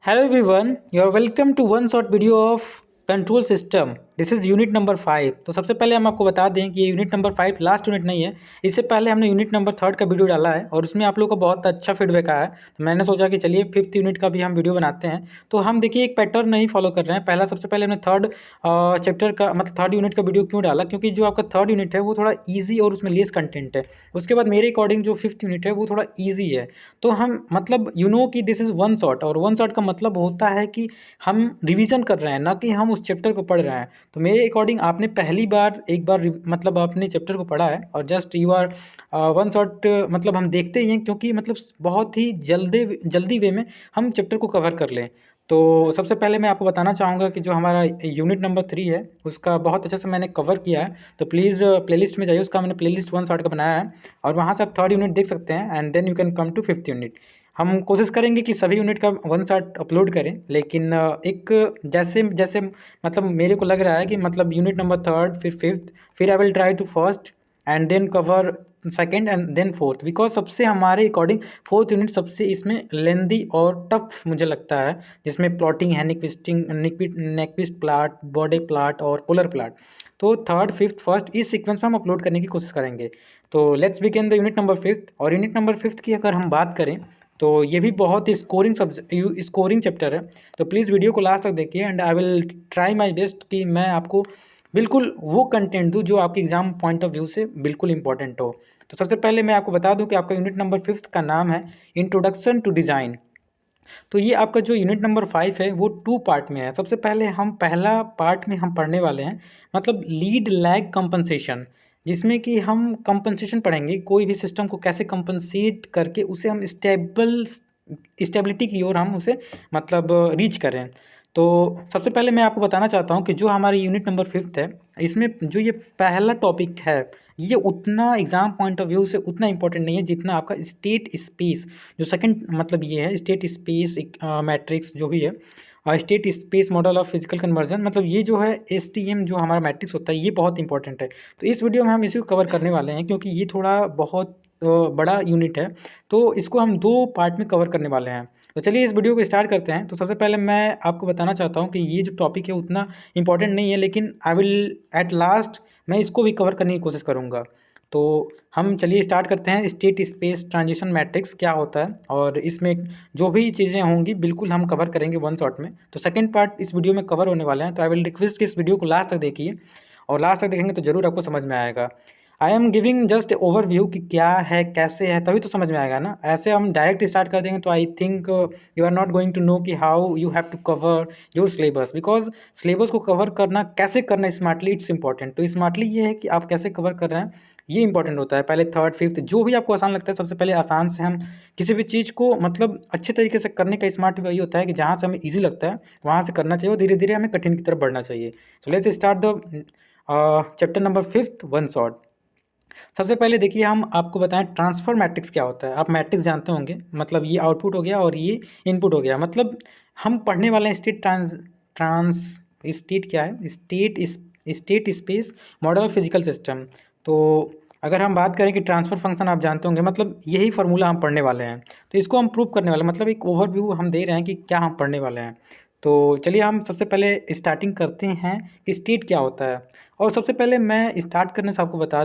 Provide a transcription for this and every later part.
Hello everyone, you are welcome to one short video of control system. This is unit number 5। तो सबसे पहले हम आपको बता दें कि ये यूनिट नंबर 5 लास्ट यूनिट नहीं है। इससे पहले हमने यूनिट नंबर 3 का वीडियो डाला है और उसमें आप लोगों को बहुत अच्छा फीडबैक आया है। तो मैंने सोचा कि चलिए 5th यूनिट का भी हम वीडियो बनाते हैं। तो हम देखिए एक पैटर्न नहीं फॉलो कर रहे हैं। पहला सबसे पहले हमने चैप्टर का मतलब 3rd यूनिट का वीडियो क्यों डाला, क्योंकि जो आपका 3rd यूनिट है वो थोड़ा ईजी और उसमें लेस कंटेंट है। उसके बाद मेरे अकॉर्डिंग जो 5th यूनिट है वो थोड़ा ईजी है। तो हम मतलब कि दिस इज़ वन शॉट, और वन शॉट का मतलब होता है कि हम रिवीजन कर रहे हैं, ना कि हम उस चैप्टर को पढ़ रहे हैं। तो मेरे अकॉर्डिंग आपने पहली बार एक बार मतलब आपने चैप्टर को पढ़ा है और just you are one shot मतलब हम देखते ही हैं, क्योंकि मतलब बहुत ही जल्दी वे में हम चैप्टर को कवर कर लें। तो सबसे पहले मैं आपको बताना चाहूँगा कि जो हमारा यूनिट नंबर 3 है उसका बहुत अच्छे से मैंने कवर किया है। तो प्लीज़ प्लेलिस्ट में जाइए, उसका मैंने प्लेलिस्ट वन शॉट का बनाया है और वहाँ से आप 3rd यूनिट देख सकते हैं and then you can come to 5th unit. हम कोशिश करेंगे कि सभी यूनिट का वन शॉट अपलोड करें, लेकिन एक जैसे जैसे मतलब मेरे को लग रहा है कि मतलब यूनिट नंबर 3rd फिर 5th फिर I will try to first and then cover second and then 4th, because सबसे हमारे अकॉर्डिंग 4th यूनिट सबसे इसमें लेंदी और टफ मुझे लगता है, जिसमें प्लॉटिंग है, नेक्विस्ट प्लाट, बॉडी प्लाट और पोलर प्लाट। तो 3rd 5th फर्स्ट इस सीक्वेंस में हम अपलोड करने की कोशिश करेंगे। तो let's begin the unit number 5th। और यूनिट नंबर 5th की अगर हम बात करें तो ये भी बहुत ही स्कोरिंग चैप्टर है। तो प्लीज़ वीडियो को लास्ट तक देखिए and I will try my best कि मैं आपको बिल्कुल वो कंटेंट दूँ जो आपके एग्जाम पॉइंट ऑफ व्यू से बिल्कुल इंपॉर्टेंट हो। तो सबसे पहले मैं आपको बता दूं कि आपका यूनिट नंबर 5th का नाम है इंट्रोडक्शन टू डिज़ाइन। तो ये आपका जो यूनिट नंबर 5 है वो 2 पार्ट में है। सबसे पहले हम पहला पार्ट में हम पढ़ने वाले हैं मतलब लीड लैग कंपनसेशन, जिसमें कि हम कंपनसेशन पढ़ेंगे, कोई भी सिस्टम को कैसे कंपनसेट करके उसे हम स्टेबिलिटी की ओर हम उसे मतलब रीच करें। तो सबसे पहले मैं आपको बताना चाहता हूँ कि जो हमारी यूनिट नंबर 5th है इसमें जो ये पहला टॉपिक है ये उतना एग्जाम पॉइंट ऑफ व्यू से उतना इंपॉर्टेंट नहीं है जितना आपका स्टेट स्पेस। जो सेकंड मतलब ये है स्टेट स्पेस मैट्रिक्स जो भी है, state space model of physical conversion, मतलब ये जो है STM जो हमारा मैट्रिक्स होता है ये बहुत इंपॉर्टेंट है। तो इस वीडियो में हम इसी को कवर करने वाले हैं क्योंकि ये थोड़ा बहुत बड़ा यूनिट है। तो इसको हम 2 पार्ट में कवर करने वाले हैं। तो चलिए इस वीडियो को स्टार्ट करते हैं। तो सबसे पहले मैं आपको बताना चाहता हूँ कि ये जो टॉपिक है उतना इंपॉर्टेंट नहीं है, लेकिन आई विल एट लास्ट मैं इसको भी कवर करने की कोशिश करूँगा। तो हम चलिए स्टार्ट करते हैं। स्टेट स्पेस ट्रांजिशन मैट्रिक्स क्या होता है और इसमें जो भी चीज़ें होंगी बिल्कुल हम कवर करेंगे वन शॉट में। तो सेकंड पार्ट इस वीडियो में कवर होने वाला है। तो आई विल रिक्वेस्ट कि इस वीडियो को लास्ट तक देखिए और लास्ट तक देखेंगे तो ज़रूर आपको समझ में आएगा। I am giving just overview कि क्या है कैसे है, तभी तो समझ में आएगा ना। ऐसे हम डायरेक्ट स्टार्ट कर देंगे तो I think you are not going to know कि how you have to cover your syllabus, because syllabus को कवर करना कैसे करना स्मार्टली इट्स इंपॉर्टेंट। तो स्मार्टली ये है कि आप कैसे कवर कर रहे हैं ये इंपॉर्टेंट होता है। पहले 3rd 5th जो भी आपको आसान लगता है सबसे पहले आसान से हम किसी भी चीज़ को मतलब अच्छे तरीके से करने का स्मार्ट वही होता है कि जहाँ से हमें ईजी लगता है वहाँ से करना चाहिए और धीरे धीरे हमें कठिन की तरफ बढ़ना चाहिए। So let's start the chapter number 5th one shot. सबसे पहले देखिए हम आपको बताएं ट्रांसफर मैट्रिक्स क्या होता है। आप मैट्रिक्स जानते होंगे, मतलब ये आउटपुट हो गया और ये इनपुट हो गया। मतलब हम पढ़ने वाले हैं ट्रांस स्टेट क्या है, state space model of physical system. तो अगर हम बात करें कि ट्रांसफ़र फंक्शन आप जानते होंगे, मतलब यही फार्मूला हम पढ़ने वाले हैं। तो इसको हम प्रूव करने वाले हैं, मतलब एक ओवरव्यू हम दे रहे हैं कि क्या हम पढ़ने वाले हैं। तो चलिए हम सबसे पहले स्टार्टिंग करते हैं कि स्टेट क्या होता है। और सबसे पहले मैं स्टार्ट करने से आपको बता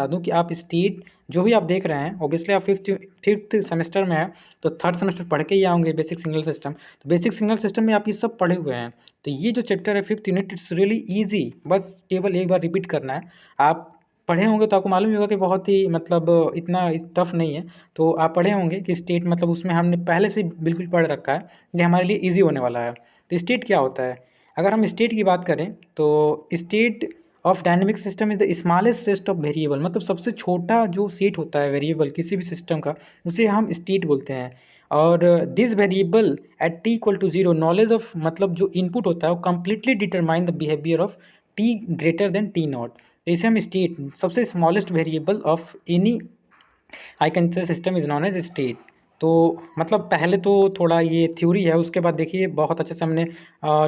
दूं कि आप स्टेट जो भी आप देख रहे हैं ऑब्वियसली आप फिफ्थ सेमेस्टर में है तो 3rd सेमेस्टर पढ़ के ही आओगे बेसिक सिग्नल सिस्टम। तो बेसिक सिग्नल सिस्टम में आप ये सब पढ़े हुए हैं। तो ये जो चैप्टर है 5th unit it's really easy, बस केवल एक बार रिपीट करना है। आप पढ़े होंगे तो आपको मालूम ही होगा कि बहुत ही मतलब इतना टफ नहीं है। तो आप पढ़े होंगे कि स्टेट मतलब उसमें हमने पहले से बिल्कुल पढ़ रखा है, ये हमारे लिए ईजी होने वाला है। तो स्टेट क्या होता है, अगर हम स्टेट की बात करें तो state of dynamic system is the smallest set of variable, मतलब सबसे छोटा जो सेट होता है वेरिएबल किसी भी सिस्टम का उसे हम स्टेट बोलते हैं। और this variable at T equal to zero knowledge of मतलब जो इनपुट होता है वो completely determine the behaviour of T greater than T not. इसे हम स्टेट सबसे smallest variable of any I can say system is known as state. तो मतलब पहले तो थोड़ा ये थ्योरी है, उसके बाद देखिए बहुत अच्छे से हमने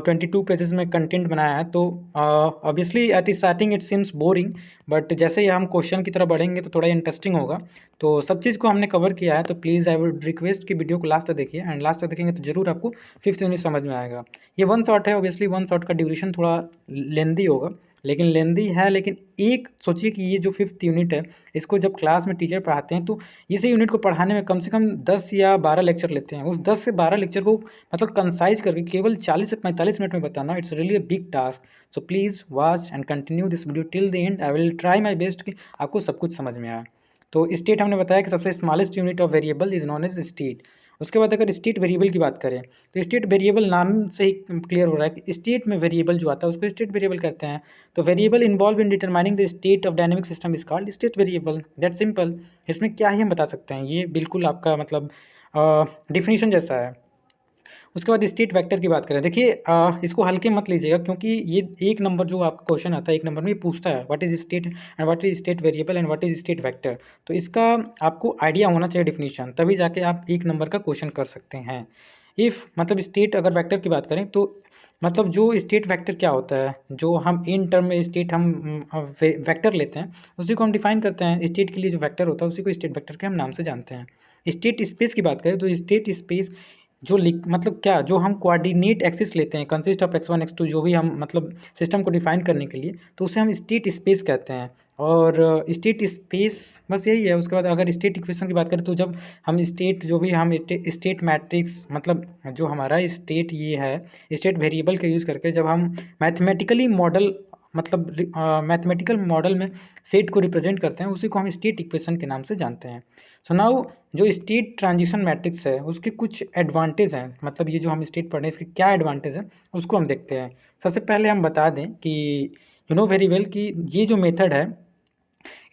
22 पेजेस में कंटेंट बनाया है। तो obviously at starting it seems boring, but जैसे ही हम क्वेश्चन की तरफ बढ़ेंगे तो थोड़ा इंटरेस्टिंग होगा। तो सब चीज़ को हमने कवर किया है, तो प्लीज़ आई वुड रिक्वेस्ट कि वीडियो को लास्ट तक देखिए, एंड लास्ट तक देखेंगे तो जरूर आपको फिफ्थ यूनिट समझ में आएगा। ये वन शॉट है, ऑब्वियसली वन शॉट का ड्यूरेशन थोड़ा लेंदी होगा, लेकिन लेंदी है। लेकिन एक सोचिए कि ये जो फिफ्थ यूनिट है, इसको जब क्लास में टीचर पढ़ाते हैं तो इसी यूनिट को पढ़ाने में कम से कम 10 या 12 लेक्चर लेते हैं। उस 10 से 12 लेक्चर को मतलब कंसाइज करके केवल 40 से 45 मिनट में बताना, it's really a big task. So please watch and continue this video till the end. I will try my best कि आपको सब कुछ समझ में आए। तो स्टेट हमने बताया कि सबसे smallest unit of variable is known as state. उसके बाद अगर स्टेट वेरिएबल की बात करें तो स्टेट वेरिएबल नाम से ही क्लियर हो रहा है कि स्टेट में वेरिएबल जो आता है उसको स्टेट वेरिएबल कहते हैं। तो variable involve in determining the state of dynamic system is called state variable, that simple. इसमें क्या ही हम बता सकते हैं, ये बिल्कुल आपका मतलब डिफिनीशन जैसा है। उसके बाद स्टेट वेक्टर की बात करें, देखिए इसको हल्के मत लीजिएगा, क्योंकि ये एक नंबर जो आपका क्वेश्चन आता है एक नंबर में ये पूछता है what is state and what is state variable and what is state vector. तो इसका आपको आइडिया होना चाहिए डिफिनीशन, तभी जाके आप एक नंबर का क्वेश्चन कर सकते हैं। इफ़ मतलब स्टेट अगर वेक्टर की बात करें तो मतलब जो स्टेट वेक्टर क्या होता है, जो हम इन टर्म में स्टेट हम वेक्टर लेते हैं उसी को हम डिफाइन करते हैं। स्टेट के लिए जो वेक्टर होता है उसी को स्टेट वेक्टर के हम नाम से जानते हैं। स्टेट स्पेस की बात करें तो स्टेट स्पेस जो मतलब क्या, जो हम कोऑर्डिनेट एक्सिस लेते हैं कंसिस्ट ऑफ x1 x2, जो भी हम मतलब सिस्टम को डिफाइन करने के लिए, तो उसे हम स्टेट स्पेस कहते हैं। और स्टेट स्पेस बस यही है। उसके बाद अगर स्टेट इक्वेशन की बात करें तो जब हम स्टेट जो भी हम स्टेट मैट्रिक्स मतलब जो हमारा स्टेट ये है, स्टेट वेरिएबल का यूज़ करके जब हम मैथमेटिकली मॉडल मतलब मैथमेटिकल मॉडल में सेट को रिप्रेजेंट करते हैं उसी को हम स्टेट इक्वेशन के नाम से जानते हैं। सो नाउ जो स्टेट ट्रांजिशन मैट्रिक्स है उसके कुछ एडवांटेज हैं, मतलब ये जो हम स्टेट पढ़ रहे हैं इसके क्या एडवांटेज है उसको हम देखते हैं। सबसे पहले हम बता दें कि यू नो वेरी वेल कि ये जो मेथड है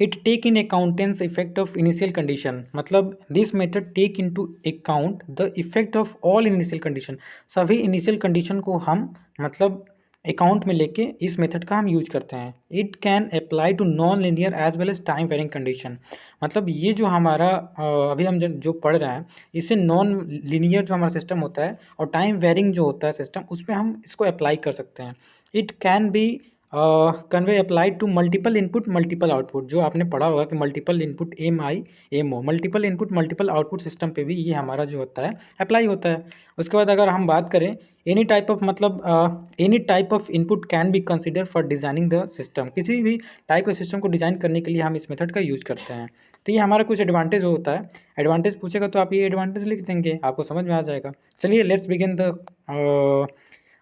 it take in accounts effect of initial condition, मतलब this method take into account the effect of all initial condition. सभी इनिशियल कंडीशन को हम मतलब अकाउंट में लेके इस मेथड का हम यूज करते हैं। It can apply to non linear as well as time varying condition, मतलब ये जो हमारा अभी हम जो पढ़ रहे हैं इससे नॉन लीनियर जो हमारा सिस्टम होता है और टाइम वेरिंग जो होता है सिस्टम, उसमें हम इसको अप्लाई कर सकते हैं। इट कैन बी कन्वे applied to multiple input multiple output, जो आपने पढ़ा होगा कि multiple input MIMO, multiple input multiple output system पे भी ये हमारा जो होता है अप्लाई होता है। उसके बाद अगर हम बात करें एनी टाइप ऑफ मतलब any type of input can be consider for designing the system, किसी भी टाइप के सिस्टम को डिजाइन करने के लिए हम इस मेथड का यूज करते हैं। तो ये हमारा कुछ एडवांटेज होता है। एडवांटेज पूछेगा तो आप ये एडवांटेज लिख देंगे, आपको समझ में आ जाएगा। चलिए लेट्स बिगिन द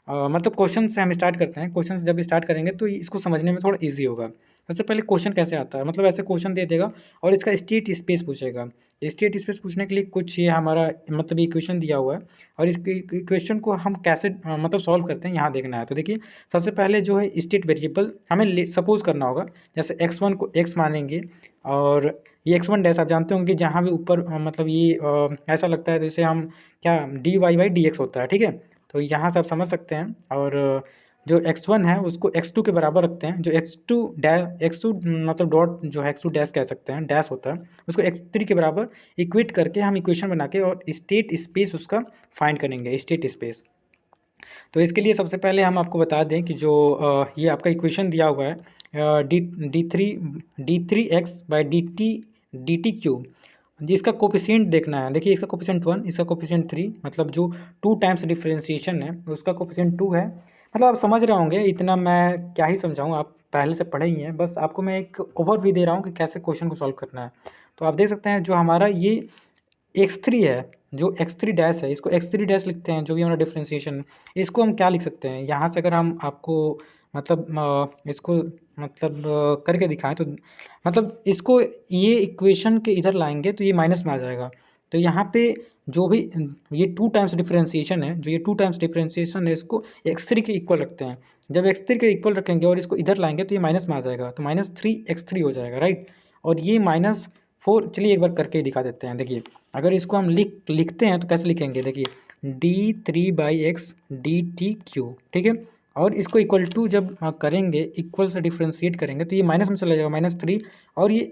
मतलब क्वेश्चन से हम स्टार्ट करते हैं। क्वेश्चन जब स्टार्ट करेंगे तो इसको समझने में थोड़ा इजी होगा। सबसे पहले क्वेश्चन कैसे आता है, मतलब ऐसे क्वेश्चन दे देगा और इसका स्टेट स्पेस पूछेगा। स्टेट स्पेस पूछने के लिए कुछ ये हमारा मतलब इक्वेशन दिया हुआ है और इस इक्वेशन को हम कैसे मतलब सॉल्व करते हैं यहाँ देखना है। तो देखिए सबसे पहले जो है स्टेट वेरिएबल हमें सपोज करना होगा, जैसे x1 को x मानेंगे और ये x1 डैश आप जानते होंगे जहाँ भी ऊपर मतलब ये ऐसा लगता है तो इसे हम क्या dy/dx होता है, ठीक है। तो यहाँ से आप समझ सकते हैं। और जो x1 है उसको x2 के बराबर रखते हैं, जो x2 मतलब डॉट जो है x2 डैश कह सकते हैं, डैश होता है, उसको x3 के बराबर इक्वेट करके हम इक्वेशन बना के और स्टेट स्पेस उसका फाइंड करेंगे, स्टेट स्पेस। तो इसके लिए सबसे पहले हम आपको बता दें कि जो ये आपका इक्वेशन दिया हुआ है D three x by D T cube, जिसका कोफिशिएंट देखना है। देखिए इसका कोफिशिएंट 1, इसका कोफिशिएंट 3, मतलब जो 2 टाइम्स डिफरेंशिएशन है उसका कोफिशिएंट 2 है। मतलब आप समझ रहे होंगे, इतना मैं क्या ही समझाऊँ, आप पहले से पढ़े ही हैं, बस आपको मैं एक ओवरव्यू दे रहा हूँ कि कैसे क्वेश्चन को सॉल्व करना है। तो आप देख सकते हैं जो हमारा ये x3 है, जो x3 डैश है इसको x3 डैश लिखते हैं, जो भी हमारा डिफरेंशिएशन। इसको हम क्या लिख सकते हैं, यहाँ से अगर हम आपको मतलब इसको मतलब करके दिखाएं तो मतलब इसको ये इक्वेशन के इधर लाएंगे तो ये माइनस में आ जाएगा। तो यहाँ पे जो भी ये 2 टाइम्स डिफरेंशिएशन है, जो ये 2 टाइम्स डिफरेंशिएशन है इसको x3 के इक्वल रखते हैं। जब x3 के इक्वल रखेंगे और इसको इधर लाएंगे तो ये माइनस में आ जाएगा, तो -3x3 हो जाएगा, राइट। और ये -4, चलिए एक बार करके दिखा देते हैं। देखिए अगर इसको हम लिखते हैं तो कैसे लिखेंगे, देखिए d3/x dt3, ठीक है। और इसको इक्वल टू जब करेंगे, इक्वल से डिफ्रेंशिएट करेंगे तो ये माइनस में चला जाएगा, -3, और ये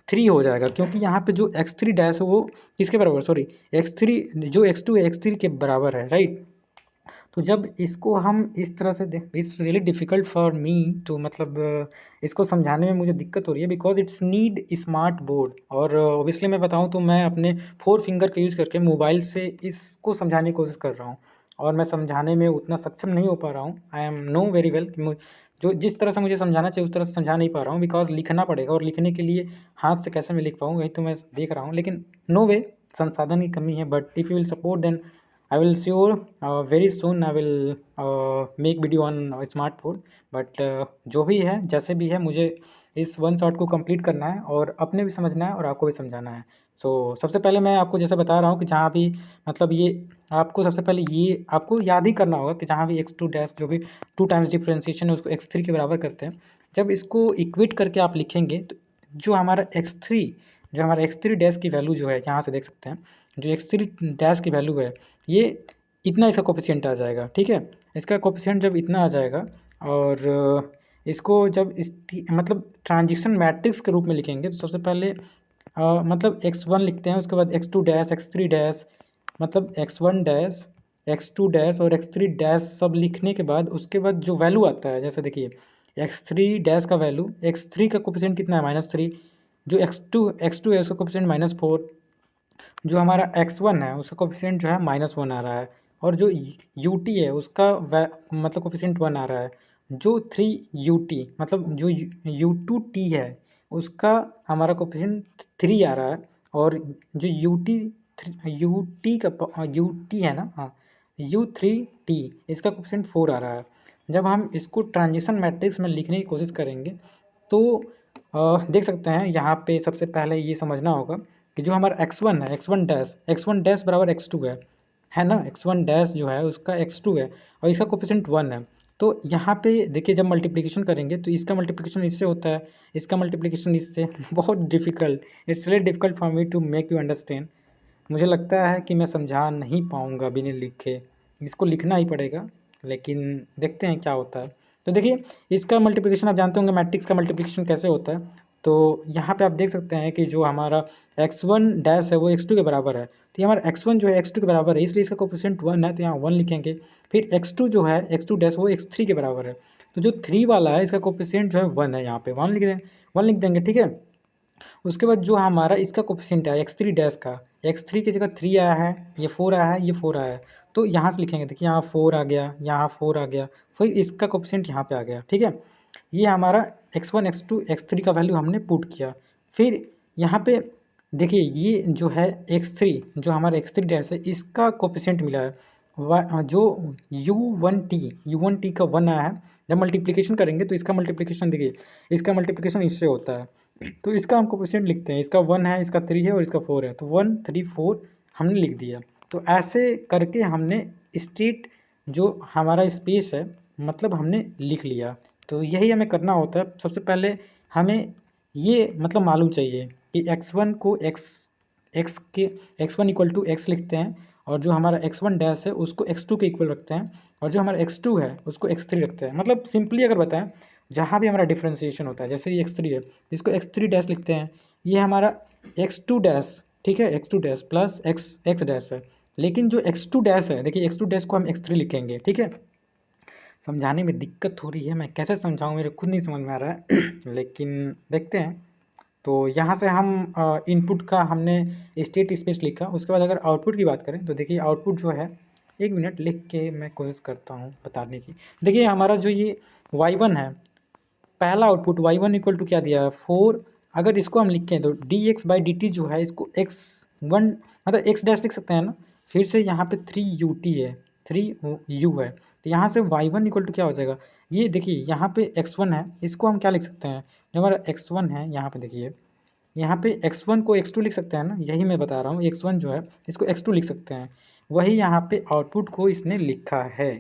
थ्री हो जाएगा, क्योंकि यहाँ पे जो एक्स थ्री डैश है वो किसके बराबर, सॉरी एक्स थ्री, जो एक्स टू है एक्स थ्री के बराबर है, राइट। तो जब इसको हम इस तरह से देख, it's really difficult for me to, मतलब इसको समझाने में मुझे दिक्कत हो रही है, because it's need smart board. और ऑब्वियसली मैं बताऊं तो मैं अपने 4 फिंगर का यूज़ करके मोबाइल से इसको समझाने की कोशिश कर रहा हूँ, और मैं समझाने में उतना सक्षम नहीं हो पा रहा हूँ। I am know very well कि जो जिस तरह से मुझे समझाना चाहिए उस तरह से समझा नहीं पा रहा हूँ, बिकॉज लिखना पड़ेगा, और लिखने के लिए हाथ से कैसे मैं लिख पाऊँ वही तो मैं देख रहा हूँ। लेकिन नो वे, संसाधन की कमी है, but if you will support then I will sure very soon I will make video on smartphone, but जो भी है जैसे भी है, मुझे इस वन शॉट को कंप्लीट करना है और अपने भी समझना है और आपको भी समझाना है। सबसे पहले मैं आपको जैसे बता रहा हूँ कि जहाँ भी, मतलब ये आपको सबसे पहले ये आपको याद ही करना होगा कि जहाँ भी एक्स टू डैश जो भी 2 टाइम्स डिफ्रेंशिएशन है उसको एक्स थ्री के बराबर करते हैं। जब इसको इक्वेट करके आप लिखेंगे तो जो हमारा एक्स थ्री डैश की वैल्यू जो है, यहाँ से देख सकते हैं, जो एक्स थ्री डैश की वैल्यू है ये इतना इसका कोफिशिएंट आ जाएगा, ठीक है। इसका कोफिशिएंट जब इतना आ जाएगा, और इसको जब इस मतलब ट्रांजिशन मैट्रिक्स के रूप में लिखेंगे तो सबसे पहले मतलब x1 लिखते हैं, उसके बाद x2 डैश, x3 डैश, मतलब x1 डैश, x2 डैश और x3 डैश सब लिखने के बाद उसके बाद जो वैल्यू आता है, जैसे देखिए x3 डैश का वैल्यू, x3 का कोफिशिएंट कितना है, -3, जो x2 है उसका कोफिशिएंट -4, जो हमारा x1 है उसका कोफिशिएंट जो है -1 आ रहा है, और जो ut है उसका मतलब कोफिशिएंट 1 आ रहा है, जो 3ut मतलब जो u2t है उसका हमारा कोफिशिएंट 3 आ रहा है, और जो ut का ut है ना, हाँ u3t इसका कोफिशिएंट 4 आ रहा है। जब हम इसको ट्रांजिशन मैट्रिक्स में लिखने की कोशिश करेंगे तो देख सकते हैं यहाँ पे सबसे पहले ये समझना होगा कि जो हमारा x1 है, एक्स वन डैश बराबर x2 है ना, x1 डैश जो है उसका x2 है और इसका कोफिशिएंट 1 है। तो यहाँ पे देखिए जब मल्टीप्लिकेशन करेंगे तो इसका मल्टीप्लिकेशन इससे होता है, इसका मल्टीप्लिकेशन इससे, बहुत difficult, it's really difficult for me to make you understand. मुझे लगता है कि मैं समझा नहीं पाऊँगा बिना लिखे, इसको लिखना ही पड़ेगा, लेकिन देखते हैं क्या होता है। तो देखिए इसका मल्टीप्लिकेशन आप जानते होंगे मैट्रिक्स का मल्टीप्लिकेशन कैसे होता है। तो यहाँ पे आप देख सकते हैं कि जो हमारा x1 डैश है वो x2 के बराबर है, तो ये हमारा x1 जो है x2 के बराबर है, इसलिए इसका कोफिशिएंट 1 है तो यहाँ 1 लिखेंगे। फिर x2 जो है x2 डैश वो x3 के बराबर है, तो जो 3 वाला है इसका कोफिशिएंट जो है 1 है, यहाँ पे 1 लिख देंगे, ठीक है। उसके बाद जो हमारा इसका कोफिशिएंट है x3 डैश का, x3 की जगह 3 आया है, ये 4 आया है, ये 4 आया है, तो यहाँ से लिखेंगे, देखिए यहाँ 4 आ गया, यहाँ 4 आ गया, फिर इसका कोफिशिएंट यहाँ पे आ गया, ठीक है। ये हमारा x1 x2 x3 का वैल्यू हमने पुट किया। फिर यहाँ पे देखिए ये जो है x3, जो हमारा x3 डैश है इसका कोफिशिएंट मिला है जो u1t का 1 आया है। जब मल्टीप्लिकेशन करेंगे तो इसका मल्टीप्लिकेशन देखिए, इसका मल्टीप्लिकेशन इससे होता है, तो इसका हम कोफिशिएंट लिखते हैं, इसका 1 है, इसका 3 है और इसका 4 है, तो 1 3 4 हमने लिख दिया। तो ऐसे करके हमने स्टेट जो हमारा स्पेस है मतलब हमने लिख लिया। तो यही हमें करना होता है। सबसे पहले हमें ये मतलब मालूम चाहिए कि x1 को x1 इक्वल टू x लिखते हैं, और जो हमारा x1 डैश है उसको x2 के इक्वल रखते हैं, और जो हमारा x2 है उसको x3 रखते हैं। मतलब सिंपली अगर बताएं, जहाँ भी हमारा डिफ्रेंशिएशन होता है, जैसे ये x3 है इसको x3 डैश लिखते हैं, ये हमारा x2 डैश, ठीक है, x2 dash plus x dash है, लेकिन जो x2 डैश है देखिए x2 डैश को हम x3 लिखेंगे, ठीक है। समझाने में दिक्कत हो रही है, मैं कैसे समझाऊँ मेरे खुद नहीं समझ में आ रहा है लेकिन देखते हैं। तो यहाँ से हम इनपुट का हमने स्टेट स्पेस लिखा, उसके बाद अगर आउटपुट की बात करें तो देखिए आउटपुट जो है, 1 मिनट लिख के मैं कोशिश करता हूँ बताने की। देखिए हमारा जो ये y1 है, पहला आउटपुट y1 इक्वल टू क्या दिया है 4, अगर इसको हम लिखें तो dx/dt जो है इसको x1 मतलब x डैश लिख सकते हैं ना, फिर से यहाँ पे 3ut है, 3u है, तो यहाँ से y1 इक्वल टू क्या हो जाएगा, ये देखिए यहाँ पे x1 है, इसको हम क्या लिख सकते हैं, जो हमारा x1 है यहाँ पे देखिए, यहाँ पे x1 को x2 लिख सकते हैं ना, यही मैं बता रहा हूँ, x1 जो है इसको x2 लिख सकते हैं, वही यहाँ पे आउटपुट को इसने लिखा है।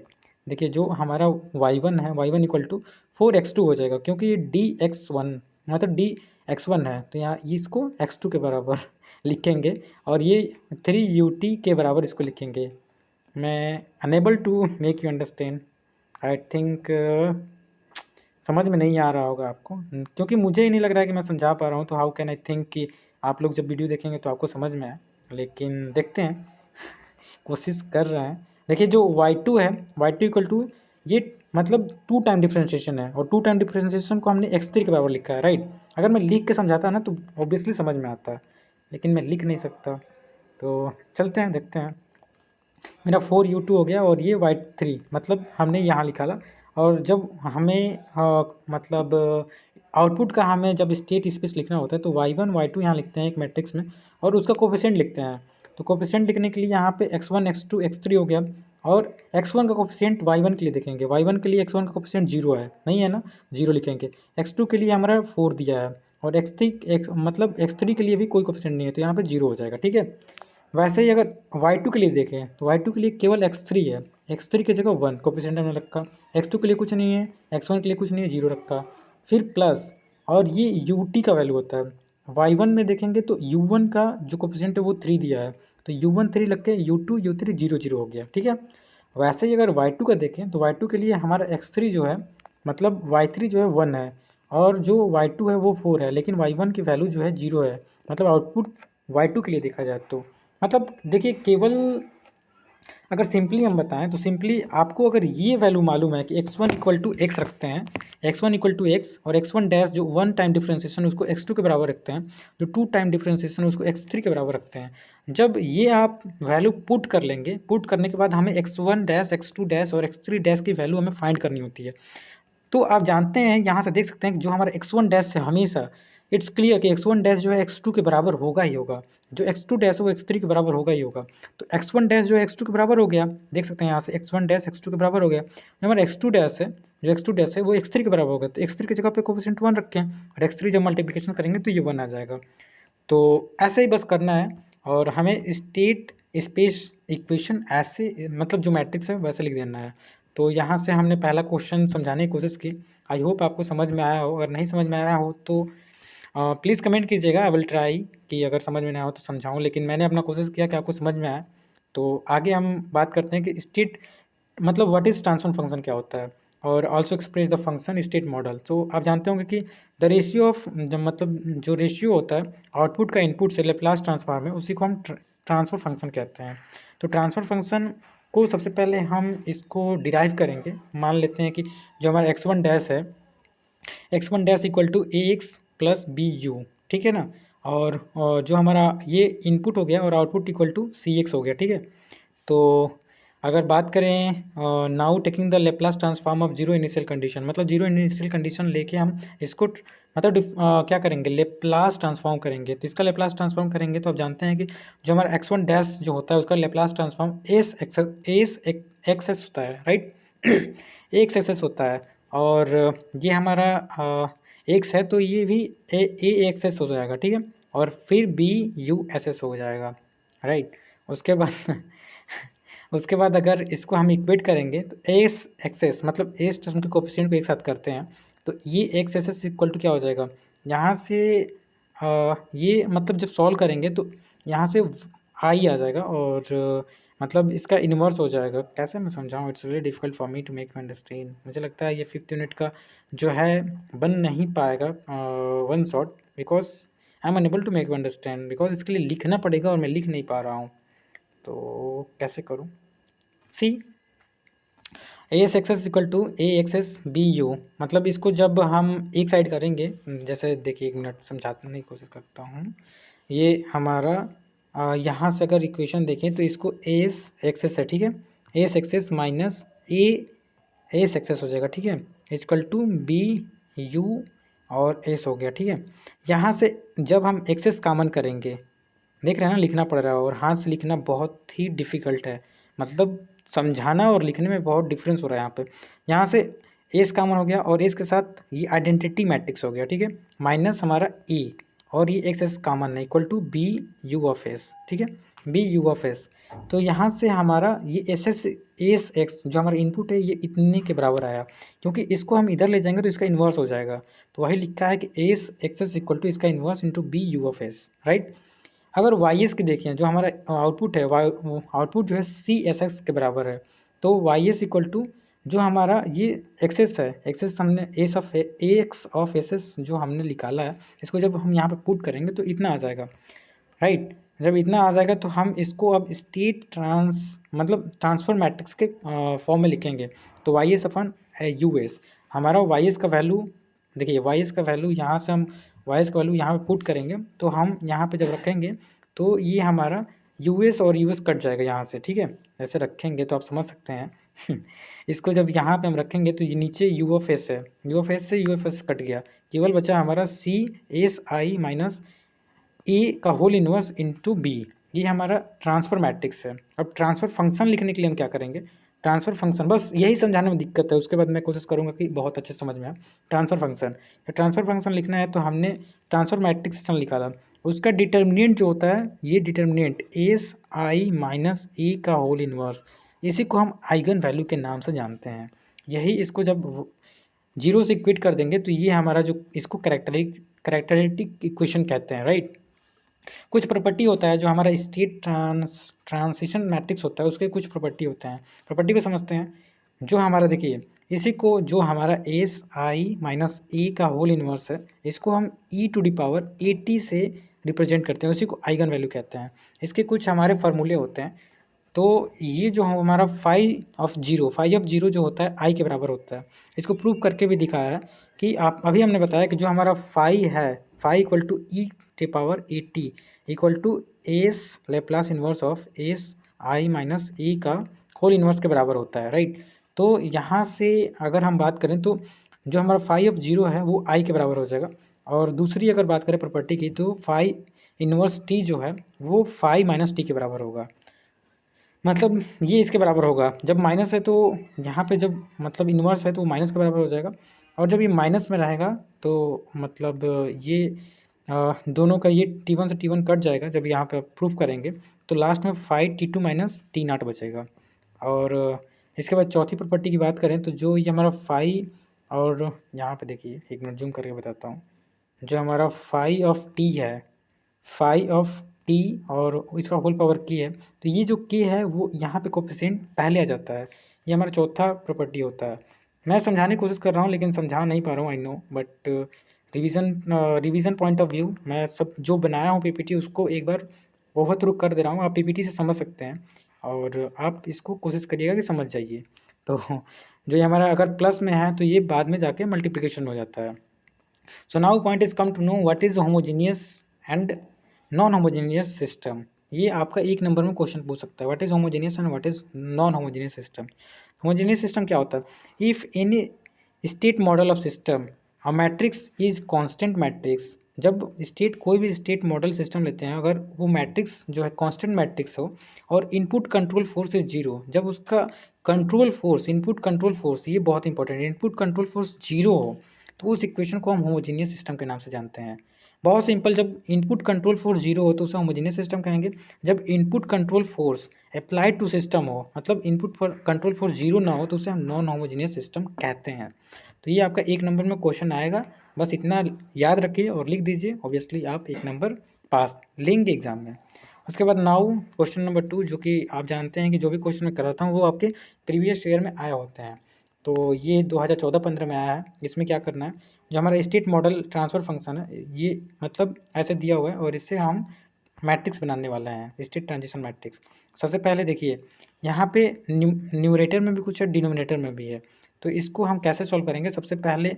देखिए जो हमारा y1 है, y1 इक्वल टू 4x2 हो जाएगा, क्योंकि ये dx1 मतलब dx1 है, तो यहाँ इसको x2 के बराबर लिखेंगे, और ये 3ut के बराबर इसको लिखेंगे। मैं unable to make you understand, I think समझ में नहीं आ रहा होगा आपको, क्योंकि मुझे ही नहीं लग रहा है कि मैं समझा पा रहा हूँ। तो हाउ कैन आई थिंक कि आप लोग जब वीडियो देखेंगे तो आपको समझ में आए, लेकिन देखते हैं, कोशिश कर रहे हैं। देखिए जो y2 है, y2 इक्वल टू ये मतलब 2 टाइम डिफ्रेंशिएशन है, और 2 टाइम डिफ्रेंशिएशन को हमने x3 के बराबर लिखा है, राइट। अगर मैं लिख के समझाता ना तो ऑब्वियसली समझ में आता है, लेकिन मैं लिख नहीं सकता। तो चलते हैं, देखते हैं। मेरा 4u2 हो गया, और ये y3 मतलब हमने यहाँ लिखा था। और जब हमें मतलब आउटपुट का हमें जब स्टेट स्पेस लिखना होता है तो y1 y2 यहाँ लिखते हैं एक मैट्रिक्स में, और उसका कोफिशिएंट लिखते हैं। तो कोफिशिएंट लिखने के लिए यहाँ पे x1 x2 x3 हो गया, और x1 का कोफिशिएंट y1 के लिए देखेंगे। y1 के लिए x1 का कोफिशिएंट 0 है, नहीं है ना, 0 लिखेंगे। x2 के लिए हमारा 4 दिया है, और मतलब x3 के लिए भी कोई कोफिशिएंट नहीं है, तो यहाँ पे 0 हो जाएगा, ठीक है। वैसे ही अगर y2 के लिए देखें तो y2 के लिए केवल x3 है, x3 की जगह 1 कोफिशिएंट हमने रखा। x2 के लिए कुछ नहीं है, x1 के लिए कुछ नहीं है, 0 रखा। फिर प्लस, और ये ut का वैल्यू होता है। y1 में देखेंगे तो u1 का जो कोफिशिएंट है वो 3 दिया है, तो u1 3 लग के u2 u3 0 0 हो गया, ठीक है। वैसे ही अगर y2 का देखें तो y2 के लिए हमारा x3 जो है, मतलब y3 जो है 1 है, और जो y2 है वो 4 है, लेकिन y1 की वैल्यू जो है 0 है। मतलब आउटपुट y2 के लिए देखा जाए तो, मतलब देखिए, केवल अगर सिंपली हम बताएं तो सिंपली आपको अगर ये वैल्यू मालूम है कि x1 इक्वल टू एक्स रखते हैं, x1 इक्वल टू एक्स, और x1 डैश जो 1 टाइम डिफ्रेंशिएशन उसको x2 के बराबर रखते हैं, जो 2 टाइम डिफ्रेंशिएशन उसको x3 के बराबर रखते हैं। जब ये आप वैल्यू पुट कर लेंगे, पुट करने के बाद हमें x1 डैश x2 डैश और x3 डैश की वैल्यू हमें फाइंड करनी होती है। तो आप जानते हैं, यहाँ से देख सकते हैं कि जो हमारा x1 डैश है, हमेशा इट्स क्लियर कि x1 डैश जो है x2 के बराबर होगा ही होगा, जो x2 डैश है वो x3 के बराबर होगा ही होगा। तो x1 डैश जो है x2 के बराबर हो गया, देख सकते हैं यहाँ से x1 डैश x2 के बराबर हो गया। जो हमारा x2 डैश है, जो x2 डैश है वो x3 के बराबर होगा, तो x3 की जगह पे कोफिशिएंट 1 रखें, और x3 जब मल्टीप्लिकेशन करेंगे तो ये 1 आ जाएगा। तो ऐसे ही बस करना है, और हमें स्टेट स्पेस इक्वेशन ऐसे, मतलब जो मैट्रिक्स है वैसे लिख देना है। तो यहाँ से हमने पहला क्वेश्चन समझाने की कोशिश की। आई होप आपको समझ में आया हो, अगर नहीं समझ में आया हो तो प्लीज़ कमेंट कीजिएगा। आई विल ट्राई कि अगर समझ में ना हो तो समझाऊँ, लेकिन मैंने अपना कोशिश किया कि आपको समझ में आए। तो आगे हम बात करते हैं कि स्टेट मतलब व्हाट इज़ ट्रांसफर फंक्शन क्या होता है, और also express the function state model. तो आप जानते होंगे कि द रेशियो ऑफ, मतलब जो रेशियो होता है आउटपुट का इनपुट से लेप्लास ट्रांसफॉर्म में, उसी को हम ट्रांसफर फंक्शन कहते हैं। तो ट्रांसफर फंक्शन को सबसे पहले हम इसको डिराइव करेंगे। मान लेते हैं कि जो हमारा x1 डैश है, x1 dash equal to A X plus B U, ठीक है ना। और जो हमारा ये इनपुट हो गया, और output equal to C X हो गया, ठीक है। तो अगर बात करें now taking the Laplace transform of zero initial condition, मतलब जीरो इनिशियल कंडीशन लेके हम इसको मतलब क्या करेंगे, लेप्लास ट्रांसफॉर्म करेंगे। तो इसका लेप्लास ट्रांसफॉर्म करेंगे तो आप जानते हैं कि जो हमारा x1 डैश जो होता है उसका लेप्लास ट्रांसफॉर्म एस एक्स होता है, राइट। एक्स एक्सेस होता है, और ये हमारा एक्स है तो ये भी ए एक्स एस हो जाएगा, ठीक है। और फिर बी यू एस एस हो जाएगा, राइट। उसके बाद उसके बाद अगर इसको हम इक्वेट करेंगे तो एस एक्सेस मतलब एस टर्म के कोफिशिएंट को एक साथ करते हैं, तो ये X s s equal to क्या हो जाएगा, यहाँ से ये मतलब जब सॉल्व करेंगे तो यहाँ से आई आ जाएगा, और मतलब इसका इन्वर्स हो जाएगा। कैसे मैं समझाऊँ, it's really difficult for me to make me understand. मुझे लगता है ये 5th यूनिट का जो है बन नहीं पाएगा one shot, because I am unable to make me understand, because इसके लिए लिखना पड़ेगा और मैं लिख नहीं पा रहा हूँ। तो कैसे करूँ, C A S X s equal to A X s B U, मतलब इसको जब हम एक साइड करेंगे, जैसे देखिए 1 मिनट समझाने की कोशिश करता हूँ। ये हमारा यहाँ से अगर इक्वेशन देखें तो इसको ए एस एक्सेस है, ठीक है। A S X s minus A S X s हो जाएगा, ठीक है, इक्वल टू बी यू और एस हो गया, ठीक है। यहाँ से जब हम एक्सेस कॉमन करेंगे, देख रहे हैं ना, लिखना पड़ रहा है, और हाथ से लिखना बहुत ही डिफ़िकल्ट है, मतलब समझाना और लिखने में बहुत डिफरेंस हो रहा है यहाँ पे। यहाँ से एस कॉमन हो गया, और एस के साथ ये आइडेंटिटी मैट्रिक्स हो गया, ठीक है, माइनस हमारा ई, और ये एक्स एस कॉमन है, equal to B U of s, ठीक है, बी यू ऑफ एस। तो यहाँ से हमारा ये एस एक्स जो हमारा इनपुट है ये इतने के बराबर आया, क्योंकि इसको हम इधर ले जाएंगे तो इसका इन्वर्स हो जाएगा। तो वही लिखा है कि S X S equal to इसका inverse into B U of S, right. अगर वाई एस की देखें, जो हमारा आउटपुट है, आउटपुट जो है सी एस एक्स के बराबर है, तो वाई एस इक्वल टू जो हमारा ये एक्सेस है, एक्सेस हमने एक्स ऑफ एस जो हमने निकाला है, इसको जब हम यहाँ पे पुट करेंगे तो इतना आ जाएगा, राइट। जब इतना आ जाएगा तो हम इसको अब स्टेट मतलब ट्रांसफर मैट्रिक्स के फॉर्म में लिखेंगे। तो Y s upon U s, हमारा वाई एस का वैल्यू देखिए, वाई एस का वैल्यू यहाँ से हम वाई एस का वैल्यू यहाँ पे पुट करेंगे, तो हम यहाँ पे जब रखेंगे तो ये हमारा यू एस और यू एस कट जाएगा यहाँ से, ठीक है। ऐसे रखेंगे तो आप समझ सकते हैं इसको जब यहाँ पे हम रखेंगे तो ये नीचे यू ऑफ एस है, यू ऑफ एस से यू ऑफ एस कट गया, केवल बचा हमारा सी एस आई माइनस ए का होल इनवर्स इंटू बी। ये हमारा ट्रांसफर मैट्रिक्स है। अब ट्रांसफर फंक्शन लिखने के लिए हम क्या करेंगे, ट्रांसफर फंक्शन, बस यही समझाने में दिक्कत है, उसके बाद मैं कोशिश करूँगा कि बहुत अच्छे समझ में आए। ट्रांसफर फंक्शन लिखना है तो हमने ट्रांसफर मैट्रिक्स सिस्टम लिखा था, उसका डिटर्मिनेंट जो होता है, ये डिटर्मिनेंट एस आई माइनस ए का होल इनवर्स, इसी को हम आइगन वैल्यू के नाम से जानते हैं। यही इसको जब जीरो से इक्वेट कर देंगे तो ये हमारा जो इसको कैरेक्टरिस्टिक इक्वेशन कहते हैं, राइट। कुछ प्रॉपर्टी होता है जो हमारा स्टेट ट्रांजिशन मैट्रिक्स होता है, उसके कुछ प्रॉपर्टी होते हैं, प्रॉपर्टी को समझते हैं। जो हमारा देखिए, इसी को जो हमारा एस आई माइनस ए का होल इनवर्स है, इसको हम ई टू डी पावर 80 से रिप्रेजेंट करते हैं, उसी को आइगन वैल्यू कहते हैं। इसके कुछ हमारे फार्मूले होते हैं। तो ये जो हमारा फाई ऑफ जीरो जो होता है आई के बराबर होता है, इसको प्रूव करके भी दिखाया है कि आप अभी हमने बताया कि जो हमारा फाई है, फाई इक्वल टू ई के power 80 equal to S Laplace inverse of S I minus E का होल इन्वर्स के बराबर होता है, राइट। तो यहाँ से अगर हम बात करें तो जो हमारा फाई ऑफ जीरो है वो आई के बराबर हो जाएगा। और दूसरी अगर बात करें प्रॉपर्टी की, तो फाई इन्वर्स टी जो है वो फाई माइनस टी के बराबर होगा। मतलब ये इसके बराबर होगा, जब माइनस है तो यहाँ पे जब मतलब इन्वर्स है तो माइनस के बराबर हो जाएगा, और जब ये माइनस में रहेगा तो मतलब ये दोनों का ये T1 से T1 कट जाएगा। जब यहाँ पे प्रूफ करेंगे तो लास्ट में फाई T2 माइनस टी नाट बचेगा। और इसके बाद चौथी प्रॉपर्टी की बात करें तो जो ये हमारा फाई, और यहाँ पे देखिए एक मिनट जूम करके बताता हूँ, जो हमारा फाई ऑफ टी है, फाई ऑफ टी और इसका होल पावर के है, तो ये जो के है वो यहाँ पे कोफिशिएंट पहले आ जाता है, ये हमारा चौथा प्रॉपर्टी होता है। मैं समझाने की कोशिश कर रहा हूँ लेकिन समझा नहीं पा रहा हूँ, I know, but revision point of view मैं सब जो बनाया हूँ पीपीटी उसको एक बार ओवर थ्रू कर दे रहा हूँ, आप पीपीटी से समझ सकते हैं और आप इसको कोशिश करिएगा कि समझ जाइए। तो जो ये हमारा अगर प्लस में है तो ये बाद में जाके मल्टीप्लिकेशन हो जाता है। So now point is come to know what is homogeneous and non homogeneous system. ये आपका एक नंबर में क्वेश्चन पूछ सकता है, what is homogeneous and what is non homogeneous system. Homogeneous system क्या होता है, if any state model of system a matrix is constant matrix. जब स्टेट कोई भी स्टेट मॉडल सिस्टम लेते हैं, अगर वो मैट्रिक्स जो है कांस्टेंट मैट्रिक्स हो और input control force is zero, जब उसका control force, input control force, ये बहुत इंपॉर्टेंट है, इनपुट कंट्रोल फोर्स जीरो हो तो उस इक्वेशन को हम होमोजीनियस सिस्टम के नाम से जानते हैं। बहुत सिंपल, जब इनपुट कंट्रोल फोर्स जीरो हो तो उसे होमोजीनियस सिस्टम कहेंगे। जब input control force applied to system हो, मतलब इनपुट कंट्रोल फोर्स जीरो ना हो, तो उसे हम नॉन होमोजीनियस सिस्टम कहते हैं। तो ये आपका एक नंबर में क्वेश्चन आएगा, बस इतना याद रखिए और लिख दीजिए, ऑब्वियसली आप एक नंबर पास लेंगे एग्जाम में। उसके बाद नाउ क्वेश्चन नंबर 2, जो कि आप जानते हैं कि जो भी क्वेश्चन मैं कराता हूँ वो आपके प्रीवियस ईयर में आए होते हैं। तो ये 2014-15 में आया है। इसमें क्या करना है, जो हमारा स्टेट मॉडल ट्रांसफ़र फंक्शन है, ये मतलब ऐसे दिया हुआ है और इससे हम मैट्रिक्स बनाने वाले हैं, स्टेट ट्रांजिशन मैट्रिक्स। सबसे पहले देखिए, यहाँ पे न्यूमरेटर में भी कुछ है, डिनोमिनेटर में भी है। तो इसको हम कैसे सॉल्व करेंगे, सबसे पहले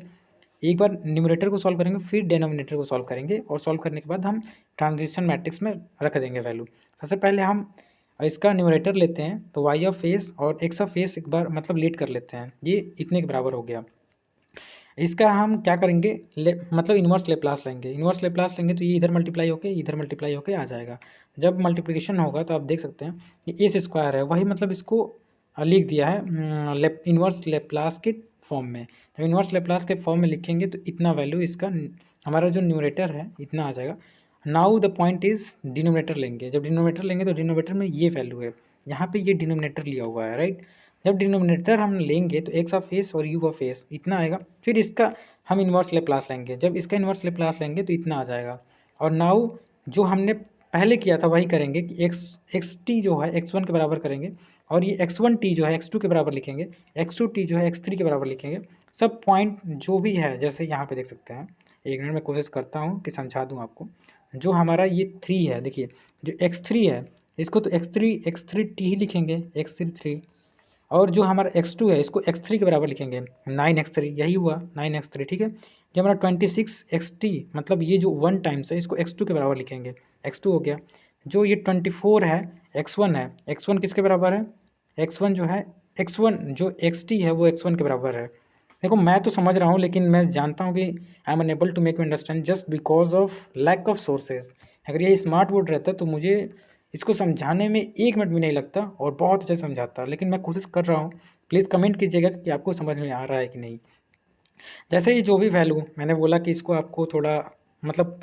एक बार न्यूमरेटर को सॉल्व करेंगे, फिर डिनोमिनेटर को सॉल्व करेंगे, और सॉल्व करने के बाद हम ट्रांजिशन मैट्रिक्स में रख देंगे वैल्यू। सबसे पहले हम इसका न्यूमरेटर लेते हैं, तो वाई ऑफ एस और एक्स ऑफ एस एक बार मतलब लेट कर लेते हैं, ये इतने के बराबर हो गया। इसका हम क्या करेंगे, मतलब इन्वर्स लेप्लास लेंगे। इन्वर्स लेप्लास लेंगे तो ये इधर मल्टीप्लाई होके आ जाएगा। जब मल्टीप्लिकेशन होगा तो आप देख सकते हैं कि एस स्क्वायर है, वही मतलब इसको लिख दिया है इन्वर्स लेप्लास के फॉर्म में। जब इन्वर्स लेप्लास के फॉर्म में लिखेंगे तो इतना वैल्यू इसका हमारा जो न्यूमरेटर है इतना आ जाएगा। Now the point is denominator लेंगे। जब डिनोमिनेटर लेंगे तो डिनोमिनेटर में ये वैल्यू है, यहाँ पे ये डिनोमिनेटर लिया हुआ है, राइट। जब डिनोमिनेटर हम लेंगे तो एक्स ऑफ एस और यू ऑफ एस इतना आएगा, फिर इसका हम इन्वर्स लेप्लास लेंगे। जब इसका इन्वर्स लेप्लास लेंगे तो इतना आ जाएगा। और नाउ जो हमने पहले किया था वही करेंगे कि एक्स टी जो है x1 के बराबर करेंगे, और ये x1t जो है x2 के बराबर लिखेंगे, x2t जो है x3 के बराबर लिखेंगे। सब पॉइंट जो भी है, जैसे यहाँ पे देख सकते हैं, एक मिनट में कोशिश करता हूँ कि समझा दूँ आपको। जो हमारा ये 3 है, देखिए जो x3 है इसको तो x3t ही लिखेंगे, x3 और जो हमारा x2 है इसको x3 के बराबर लिखेंगे, 9x3, यही हुआ 9x3, ठीक है। जो हमारा 26xt मतलब ये जो 1 टाइम्स है इसको x2 के बराबर लिखेंगे, x2 हो गया। जो ये 24 है x1 है, x1 किसके बराबर है, x1 जो है x1 जो xt है वो x1 के बराबर है। देखो मैं तो समझ रहा हूँ, लेकिन मैं जानता हूँ कि I am unable to make you understand just because of lack of sources. अगर ये स्मार्ट बोर्ड रहता तो मुझे इसको समझाने में 1 मिनट भी नहीं लगता और बहुत अच्छे से समझाता, लेकिन मैं कोशिश कर रहा हूँ। प्लीज़ कमेंट कीजिएगा कि आपको समझ में आ रहा है कि नहीं। जैसे ये जो भी वैल्यू मैंने बोला कि इसको आपको थोड़ा मतलब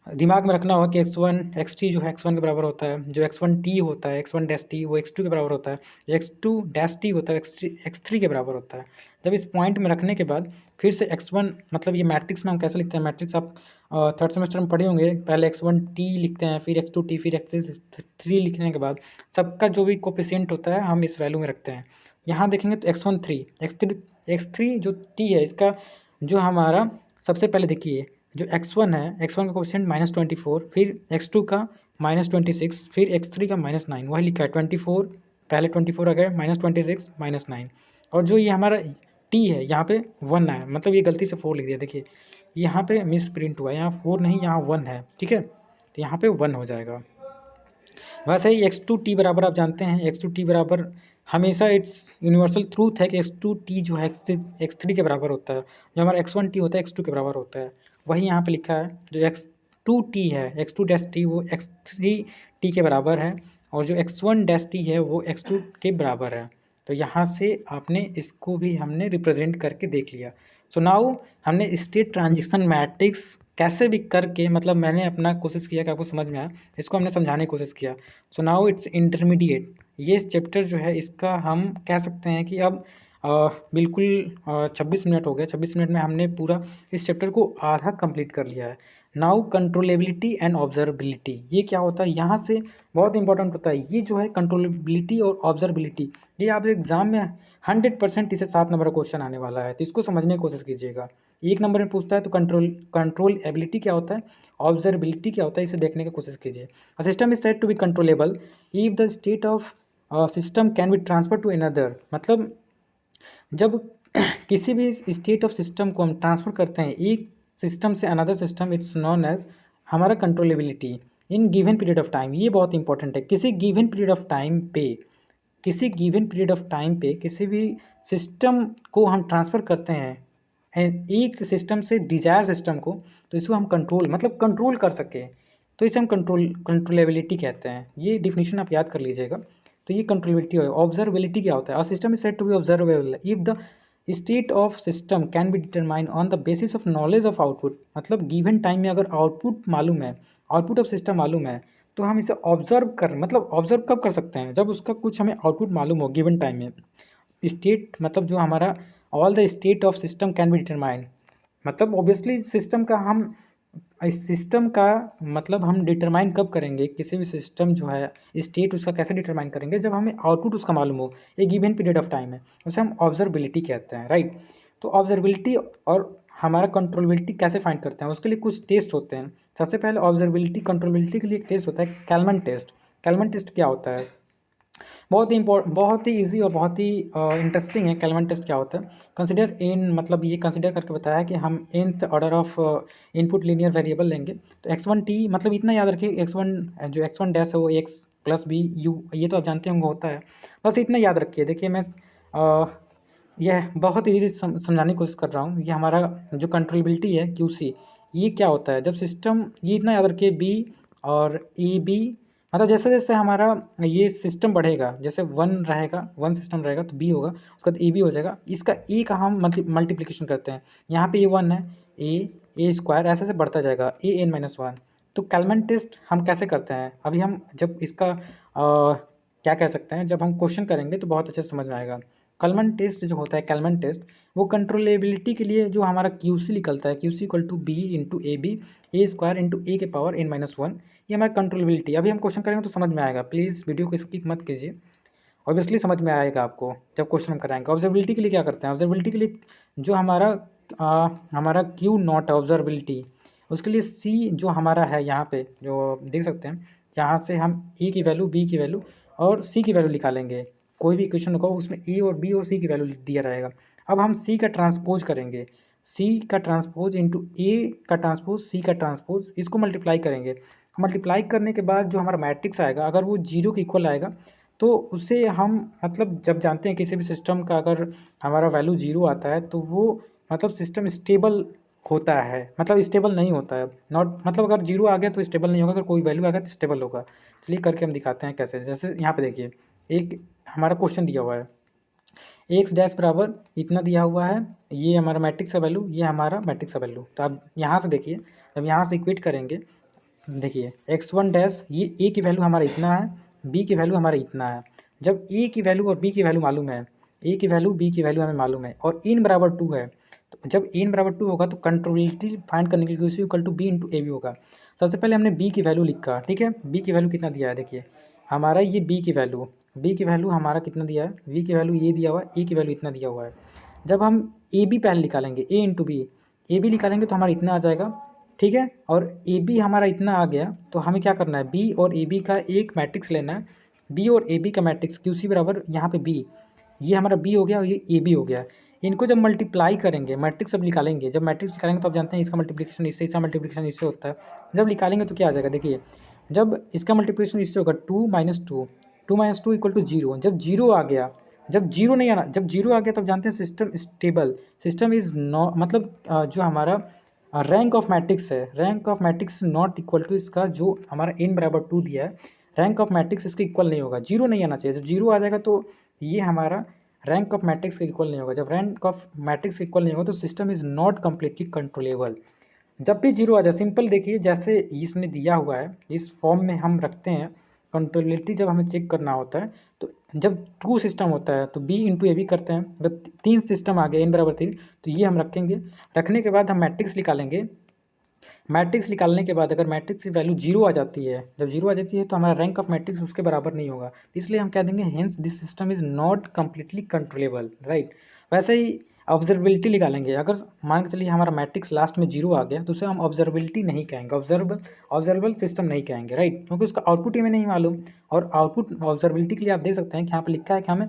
दिमाग में रखना होगा कि x1 xt जो है x1 के बराबर होता है, जो x1t होता है x1 डैश टी वो x2 के बराबर होता है, जो x2 डैश टी होता है x3 के बराबर होता है। जब इस पॉइंट में रखने के बाद फिर से x1 मतलब ये मैट्रिक्स में हम कैसे लिखते हैं, मैट्रिक्स आप थर्ड सेमेस्टर में पढ़े होंगे, पहले x1t लिखते हैं, फिर x2t, फिर x3 लिखने के बाद सबका जो भी कोफिशिएंट होता है हम इस वैल्यू में रखते हैं। यहाँ देखेंगे तो x3 जो t है इसका जो हमारा सबसे पहले देखिए जो x1 है, x1 का कोफिशिएंट -24, फिर x2 का -26, फिर x3 का -9, वही लिखा है 24, पहले 24 आ गया -26 -9। और जो ये हमारा t है यहाँ पे 1 है, मतलब ये गलती से 4 लिख दिया, देखिए यहाँ पे मिस प्रिंट हुआ, यहाँ 4 नहीं यहाँ 1 है, ठीक है, तो यहाँ पे 1 हो जाएगा। वैसे ही x2t बराबर आप जानते हैं, x2t बराबर हमेशा इट्स यूनिवर्सल ट्रूथ है कि x2t जो है x3 के बराबर होता है, जो हमारा x1t होता है x2 के बराबर होता है। वही यहाँ पे लिखा है जो x2t है x2 डैश टी वो x3t के बराबर है, और जो x1 डैश टी है वो x2 के बराबर है। तो यहाँ से आपने इसको भी हमने रिप्रेजेंट करके देख लिया। सो नाउ हमने स्टेट ट्रांजिशन मैट्रिक्स कैसे भी करके, मतलब मैंने अपना कोशिश किया कि आपको समझ में आया, इसको हमने समझाने की कोशिश किया। सो नाउ इट्स इंटरमीडिएट, ये चैप्टर जो है इसका हम कह सकते हैं कि अब बिल्कुल 26 मिनट हो गए, 26 मिनट में हमने पूरा इस चैप्टर को आधा कंप्लीट कर लिया है। नाउ कंट्रोलेबिलिटी एंड ऑब्जर्वेबिलिटी, ये क्या होता है, यहाँ से बहुत इंपॉर्टेंट होता है। ये जो है कंट्रोलेबिलिटी और ऑब्जर्वेबिलिटी, ये आप एग्जाम में 100% इसे 7 नंबर का क्वेश्चन आने वाला है, तो इसको समझने की कोशिश कीजिएगा। 1 नंबर में पूछता है तो कंट्रोल एबिलिटी क्या होता है, ऑब्जर्वेबिलिटी क्या होता है, इसे देखने की कोशिश कीजिए। A system is said to be controllable if the state of system can be transfer to another, मतलब जब किसी भी स्टेट ऑफ सिस्टम को हम ट्रांसफ़र करते हैं एक सिस्टम से another system, it's known as हमारा controllability in given period of time. ये बहुत इंपॉर्टेंट है, किसी गिवन पीरियड ऑफ टाइम पे, किसी गिवन पीरियड ऑफ टाइम पे किसी भी सिस्टम को हम ट्रांसफ़र करते हैं एक सिस्टम से डिजायर सिस्टम को, तो इसको हम कंट्रोल मतलब कंट्रोल कर सके, तो इसे हम कंट्रोलेबिलिटी कहते हैं। ये डिफिनीशन आप याद कर लीजिएगा। तो ये कंट्रोलेबिलिटी है। ऑब्जर्वेबिलिटी क्या होता है, a system is said to be observable if the state of system can be determine on the basis of knowledge of output, मतलब गिवन टाइम में अगर आउटपुट मालूम है, आउटपुट ऑफ सिस्टम मालूम है, तो हम इसे ऑब्जर्व कर, मतलब ऑब्जर्व कब कर सकते हैं, जब उसका कुछ हमें आउटपुट मालूम हो गिवन टाइम में। स्टेट मतलब जो हमारा all the state of system can be determine, मतलब ऑब्वियसली सिस्टम का हम इस सिस्टम का मतलब हम डिटरमाइन कब करेंगे, किसी भी सिस्टम जो है स्टेट उसका कैसे डिटरमाइन करेंगे, जब हमें आउटपुट उसका मालूम हो एक गिवन पीरियड ऑफ टाइम है, उसे हम ऑब्जर्वेबिलिटी कहते हैं, राइट। तो ऑब्जर्वेबिलिटी और हमारा कंट्रोलेबिलिटी कैसे फाइंड करते हैं, उसके लिए कुछ टेस्ट होते हैं। सबसे पहले ऑब्जर्वेबिलिटी कंट्रोलेबिलिटी के लिए एक टेस्ट होता है कैलमन टेस्ट। कैलमन टेस्ट क्या होता है, बहुत ही ईजी और बहुत ही इंटरेस्टिंग है। कैलमन टेस्ट क्या होता है, कंसिडर इन, मतलब ये कंसिडर करके बताया है कि हम nth order of input linear variable लेंगे, तो x1t मतलब इतना याद रखिए, x1 जो x1 डैश है वो x प्लस बी यू, ये तो आप जानते होंगे होता है, बस इतना याद रखिए। देखिए मैं यह बहुत ईजी समझाने की कोशिश कर रहा हूँ। ये हमारा जो कंट्रोलेबिलिटी है QC, ये क्या होता है, जब सिस्टम, ये इतना याद रखिए बी और ए बी, मतलब जैसे जैसे हमारा ये सिस्टम बढ़ेगा, जैसे 1 रहेगा, 1 सिस्टम रहेगा तो बी होगा, उसके बाद ए बी हो जाएगा, इसका ए का हम मल्टीप्लिकेशन करते हैं। यहाँ पे ये 1 है, ए स्क्वायर ऐसे से बढ़ता जाएगा an-1। तो कैलमन टेस्ट हम कैसे करते हैं, अभी हम जब इसका क्या कह सकते हैं, जब हम क्वेश्चन करेंगे तो बहुत अच्छे से समझ में आएगा। कैलमन टेस्ट जो होता है, कैलमन टेस्ट वो कंट्रोलेबिलिटी के लिए जो हमारा QC निकलता है, QC equal to B into A B A square into A के पावर n-1, ये हमारा कंट्रोलेबिलिटी। अभी हम क्वेश्चन करेंगे तो समझ में आएगा, प्लीज़ वीडियो को स्किप मत कीजिए। ऑब्वियसली समझ में आएगा आपको जब क्वेश्चन हम कराएंगे। ऑब्जर्वेबिलिटी के लिए क्या करते हैं, ऑब्जर्वेबिलिटी के लिए जो हमारा क्यू नॉट है ऑब्जर्वेबिलिटी, उसके लिए सी जो हमारा है यहाँ पे जो देख सकते हैं, यहाँ से हम ए की वैल्यू, बी की वैल्यू और सी की वैल्यू निकालेंगे। कोई भी क्वेश्चन होगा उसमें ए और बी और सी की वैल्यू दिया रहेगा। अब हम सी का ट्रांसपोज करेंगे, सी का ट्रांसपोज इंटू ए का ट्रांसपोज, सी का ट्रांसपोज, इसको मल्टीप्लाई करेंगे। मल्टीप्लाई करने के बाद जो हमारा मैट्रिक्स आएगा अगर वो जीरो के इक्वल आएगा तो उसे हम मतलब जब जानते हैं किसी भी सिस्टम का अगर हमारा वैल्यू जीरो आता है तो वो मतलब सिस्टम स्टेबल होता है, मतलब स्टेबल नहीं होता है। नॉट मतलब अगर जीरो आ गया तो स्टेबल नहीं होगा, अगर कोई वैल्यू आ गया तो स्टेबल होगा। चलिए करके हम दिखाते हैं कैसे। जैसे यहाँ पे देखिए एक हमारा क्वेश्चन दिया हुआ है, एक्स डैश बराबर इतना दिया हुआ है, ये हमारा मैट्रिक्स का वैल्यू, ये हमारा मैट्रिक्स का वैल्यू। तो आप यहाँ से देखिए, जब यहाँ से इक्वेट करेंगे, देखिए एक्स वन डैश, ये ए की वैल्यू हमारा इतना है, बी की वैल्यू हमारा इतना है। जब ए की वैल्यू और बी की वैल्यू मालूम है, ए की वैल्यू बी की वैल्यू हमें मालूम है और इन बराबर 2 है, तो जब इन बराबर 2 होगा तो कंट्रोलेबिलिटी फाइंड करने के लिए उसी equal to B into A B होगा। सबसे पहले हमने बी की वैल्यू लिखा, ठीक है। बी की वैल्यू कितना दिया है देखिए, हमारा ये बी की वैल्यू हमारा कितना दिया है, बी की वैल्यू ये दिया हुआ है, ए की वैल्यू इतना दिया हुआ है। जब हम ए बी पहले निकालेंगे, ए इंटू बी, ए बी निकालेंगे तो हमारा इतना आ जाएगा, ठीक है। और ए बी हमारा इतना आ गया तो हमें क्या करना है, बी और ए बी का एक मैट्रिक्स लेना है। बी और ए बी का मैट्रिक्स क्यू सी बराबर यहाँ पे बी, ये हमारा बी हो गया और ये ए बी हो गया। इनको जब मल्टीप्लाई करेंगे, मैट्रिक्स सब निकालेंगे, जब मैट्रिक्स निकालेंगे तो आप जानते हैं इसका मल्टीप्लिकेशन इससे, इसका मल्टीप्लिकेशन इससे होता है। जब निकालेंगे तो क्या आ जाएगा देखिए, जब इसका मल्टीप्लिकेशन इससे होगा 2 - 2, 2 - 2 = 0। जब जीरो आ गया, जब जीरो नहीं आना, जब जीरो आ गया तब जानते हैं सिस्टम स्टेबल, सिस्टम इज़ नॉ मतलब जो हमारा रैंक ऑफ मैट्रिक्स है, rank of matrix not equal to इसका जो हमारा n बराबर 2 दिया है, रैंक ऑफ मैट्रिक्स इसके इक्वल नहीं होगा, जीरो नहीं आना चाहिए। जब जीरो आ जाएगा तो ये हमारा रैंक ऑफ मैट्रिक्स के इक्वल नहीं होगा। जब रैंक ऑफ मैट्रिक्स के इक्वल नहीं होगा तो system is not completely controllable. जब भी जीरो आ जाए, सिंपल देखिए जैसे इसने दिया हुआ है इस फॉर्म में हम रखते हैं। कंट्रोलेबिलिटी जब हमें चेक करना होता है तो जब ट्रू सिस्टम होता है तो बी इंटू ए बी करते हैं। अगर 3 सिस्टम आ गए n बराबर 3 तो ये हम रखेंगे। रखने के बाद हम मैट्रिक्स निकालेंगे। मैट्रिक्स निकालने के बाद अगर मैट्रिक्स की वैल्यू जीरो आ जाती है, जब जीरो आ जाती है तो हमारा रैंक ऑफ मैट्रिक्स उसके बराबर नहीं होगा, इसलिए हम कह देंगे hence this system is not completely controllable, right. वैसे ही ऑब्जर्वेबिलिटी निकालेंगे। अगर मान के चलिए हमारा मैट्रिक्स लास्ट में जीरो आ गया तो उसे हम ऑब्जर्वेबिलिटी नहीं कहेंगे, ऑब्जर्वेबल सिस्टम नहीं कहेंगे, राइट, क्योंकि उसका आउटपुट हमें नहीं मालूम। और आउटपुट ऑब्जर्वेबिलिटी के लिए आप देख सकते हैं कि यहाँ पर लिखा है कि हमें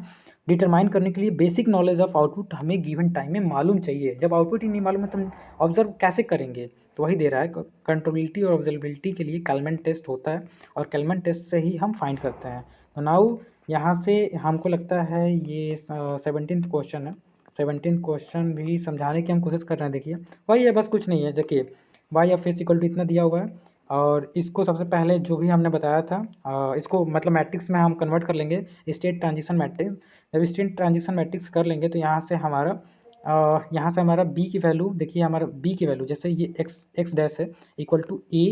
डिटरमाइन करने के लिए बेसिक नॉलेज ऑफ आउटपुट हमें गिवन टाइम में मालूम चाहिए। जब आउटपुट ही नहीं मालूम है तो हम ऑब्जर्व कैसे करेंगे, तो वही दे रहा है। कंट्रोलेबिलिटी और ऑब्जर्वेबिलिटी के लिए कैलमैन टेस्ट होता है और कैलमैन टेस्ट से ही हम फाइंड करते हैं। तो नाउ यहाँ से हमको लगता है ये 17th क्वेश्चन है। 17th क्वेश्चन भी समझाने की हम कोशिश कर रहे हैं। देखिए वही है, बस कुछ नहीं है। देखिए Y of s equal to इतना दिया हुआ है और इसको सबसे पहले जो भी हमने बताया था इसको मतलब मैट्रिक्स में हम कन्वर्ट कर लेंगे, स्टेट ट्रांजिशन मैट्रिक्स। जब स्टेट ट्रांजिशन मैट्रिक्स कर लेंगे तो यहाँ से हमारा बी की वैल्यू, देखिए हमारा बी की वैल्यू जैसे ये एक्स डैश है equal to A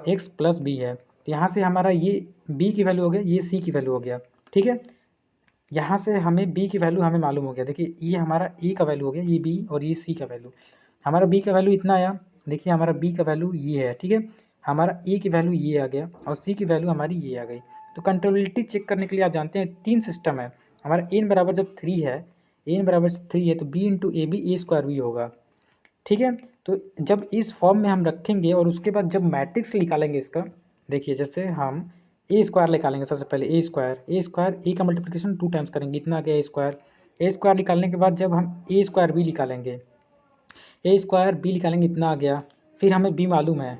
X plus B है, तो यहाँ से हमारा ये बी की वैल्यू हो गया, ये सी की वैल्यू हो गया, ठीक है। यहाँ से हमें बी की वैल्यू हमें मालूम हो गया। देखिए ये हमारा ए का वैल्यू हो गया, ये बी और ये सी का वैल्यू। हमारा बी का वैल्यू इतना आया, देखिए हमारा बी का वैल्यू ये है, ठीक है। हमारा ए की वैल्यू ये आ गया और सी की वैल्यू हमारी ये आ गई। तो कंट्रोलेबिलिटी चेक करने के लिए आप जानते हैं 3 सिस्टम है। हमारा एन बराबर जब 3 है, एन बराबर 3 है तो B into A B A square B होगा, ठीक है। तो जब इस फॉर्म में हम रखेंगे और उसके बाद जब मैट्रिक्स निकालेंगे इसका, देखिए जैसे हम ए स्क्वायर निकालेंगे। सबसे पहले ए स्क्वायर ए का मल्टीप्लिकेशन 2 टाइम्स करेंगे, इतना आ गया ए स्क्वायर निकालने के बाद जब हम ए स्क्वायर बी निकालेंगे, ए स्क्वायर बी निकालेंगे, इतना आ गया। फिर हमें बी मालूम है।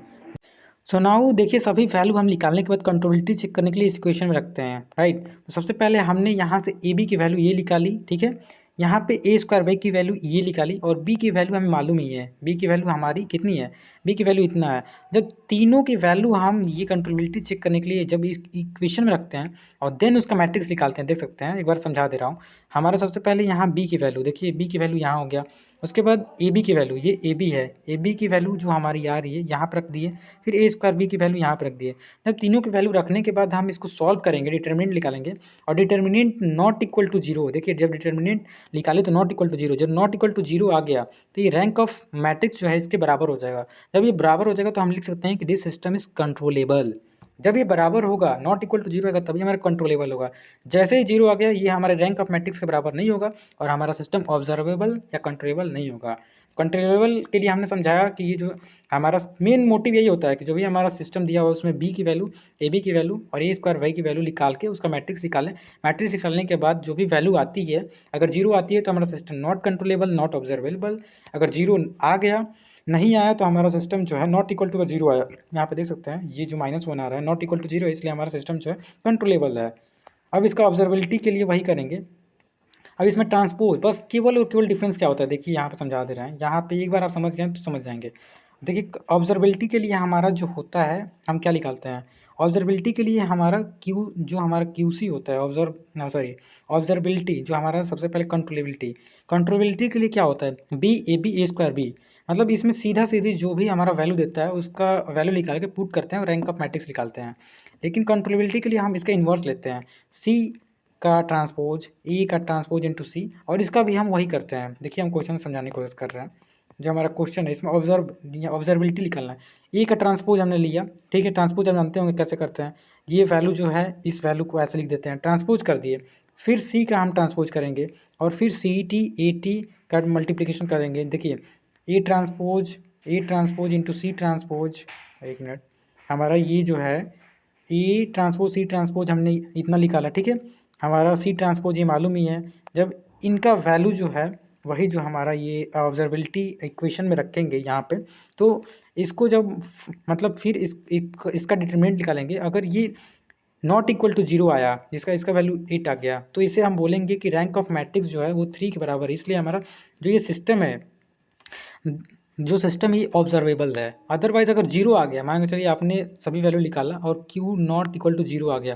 सो नाउ देखिए सभी वैल्यू हम निकालने के बाद कंट्रोलेबिलिटी चेक करने के लिए इस इक्वेशन में रखते हैं, राइट। तो सबसे पहले हमने यहाँ से ए बी की वैल्यू ये निकाली, ठीक है। यहाँ पे ए स्क्वायर बाई की वैल्यू ये निकाली और बी की वैल्यू हमें मालूम ही है। बी की वैल्यू हमारी कितनी है, बी की वैल्यू इतना है। जब तीनों की वैल्यू हम ये कंट्रोलेबिलिटी चेक करने के लिए जब इस इक्वेशन में रखते हैं और देन उसका मैट्रिक्स निकालते हैं, देख सकते हैं, एक बार समझा दे रहा हूँ। हमारा सबसे पहले यहाँ बी की वैल्यू, देखिए बी की वैल्यू यहाँ हो गया। उसके बाद ए बी की वैल्यू, ये ए बी है, ए बी की वैल्यू जो हमारी आ रही है यहाँ पर रख दिए। फिर ए स्क्वायर बी की वैल्यू यहाँ पर रख दिए। जब तीनों की वैल्यू रखने के बाद हम इसको सॉल्व करेंगे, डिटर्मिनेंट निकालेंगे और determinant not equal to zero. देखिए जब डिटर्मिनेंट निकाले तो नॉट इक्वल टू जीरो, जब नॉट इक्वल टू जीरो आ गया तो ये रैंक ऑफ मैट्रिक्स जो है इसके बराबर हो जाएगा। जब ये बराबर हो जाएगा तो हम लिख सकते हैं कि दिस सिस्टम इज कंट्रोलेबल। जब ये बराबर होगा, नॉट इक्वल टू जीरो आएगा, तभी हमारा कंट्रोलेबल होगा। जैसे ही जीरो आ गया, ये हमारे रैंक ऑफ मैट्रिक्स के बराबर नहीं होगा और हमारा सिस्टम ऑब्जर्वेबल या कंट्रोलेबल नहीं होगा। कंट्रोलेबल के लिए हमने समझाया कि ये जो हमारा मेन मोटिव यही होता है कि जो भी हमारा सिस्टम दिया हुआ उसमें बी की वैल्यू, ए बी की वैल्यू और ए स्क्वायर वाई की वैल्यू निकाल के उसका मैट्रिक्स निकालें। मैट्रिक्स निकालने के बाद जो भी वैल्यू आती है, अगर जीरो आती है तो हमारा system not controllable, not observable. अगर जीरो आ गया, नहीं आया, तो हमारा सिस्टम जो है नॉट इक्वल टू जीरो आया, यहाँ पे देख सकते हैं ये जो -1 आ रहा है नॉट इक्वल टू जीरो, इसलिए हमारा सिस्टम जो है कंट्रोलेबल है। अब इसका ऑब्जर्वेबिलिटी के लिए वही करेंगे। अब इसमें ट्रांसपोज, बस केवल और केवल डिफरेंस क्या होता है देखिए यहाँ पे समझा दे रहे हैं। यहाँ पे एक बार आप समझ गए तो समझ जाएंगे। देखिए ऑब्जर्वेबिलिटी के लिए हमारा जो होता है, हम क्या निकालते हैं, ऑब्जर्वेबिलिटी के लिए हमारा क्यू, जो हमारा क्यूसी होता है, ऑब्जर्वेबिलिटी जो हमारा सबसे पहले कंट्रोलेबिलिटी, कंट्रोलेबिलिटी के लिए क्या होता है, B A B A square B. मतलब इसमें सीधा सीधी जो भी हमारा वैल्यू देता है उसका वैल्यू निकाल के पुट करते हैं और रैंक ऑफ मैट्रिक्स निकालते हैं। लेकिन कंट्रोलेबिलिटी के लिए हम इसका इन्वर्स लेते हैं, सी का ट्रांसपोज ई का ट्रांसपोज इंटू सी, और इसका भी हम वही करते हैं। देखिए हम क्वेश्चन समझाने की कोशिश कर रहे हैं। जो हमारा क्वेश्चन है इसमें ऑब्जर्वेबिलिटी निकालना है। ई का ट्रांसपोज हमने लिया, ठीक है, ट्रांसपोज हम जानते होंगे कैसे करते हैं। ये वैल्यू जो है इस वैल्यू को ऐसे लिख देते हैं, ट्रांसपोज कर दिए। फिर सी का हम ट्रांसपोज करेंगे और फिर सी टी ए टी का मल्टीप्लिकेशन करेंगे। देखिए A transpose into C transpose, एक मिनट, हमारा ये जो है ए ट्रांसपोज सी ट्रांसपोज हमने इतना निकाला, ठीक है। हमारा सी ट्रांसपोज ये मालूम ही है। जब इनका वैल्यू जो है वही जो हमारा ये ऑब्जर्वेबिलिटी इक्वेशन में रखेंगे यहाँ पे, तो इसको जब मतलब फिर इसका डिटरमिनेंट निकालेंगे। अगर ये नॉट इक्वल टू जीरो आया, जिसका इसका वैल्यू 8 आ गया, तो इसे हम बोलेंगे कि रैंक ऑफ मैट्रिक्स जो है वो 3 के बराबर है। इसलिए हमारा जो ये सिस्टम है, जो सिस्टम ही ऑब्जर्वेबल है। अदरवाइज अगर जीरो आ गया, मान के चलिए आपने सभी वैल्यू निकाला और Q not equal to zero आ गया,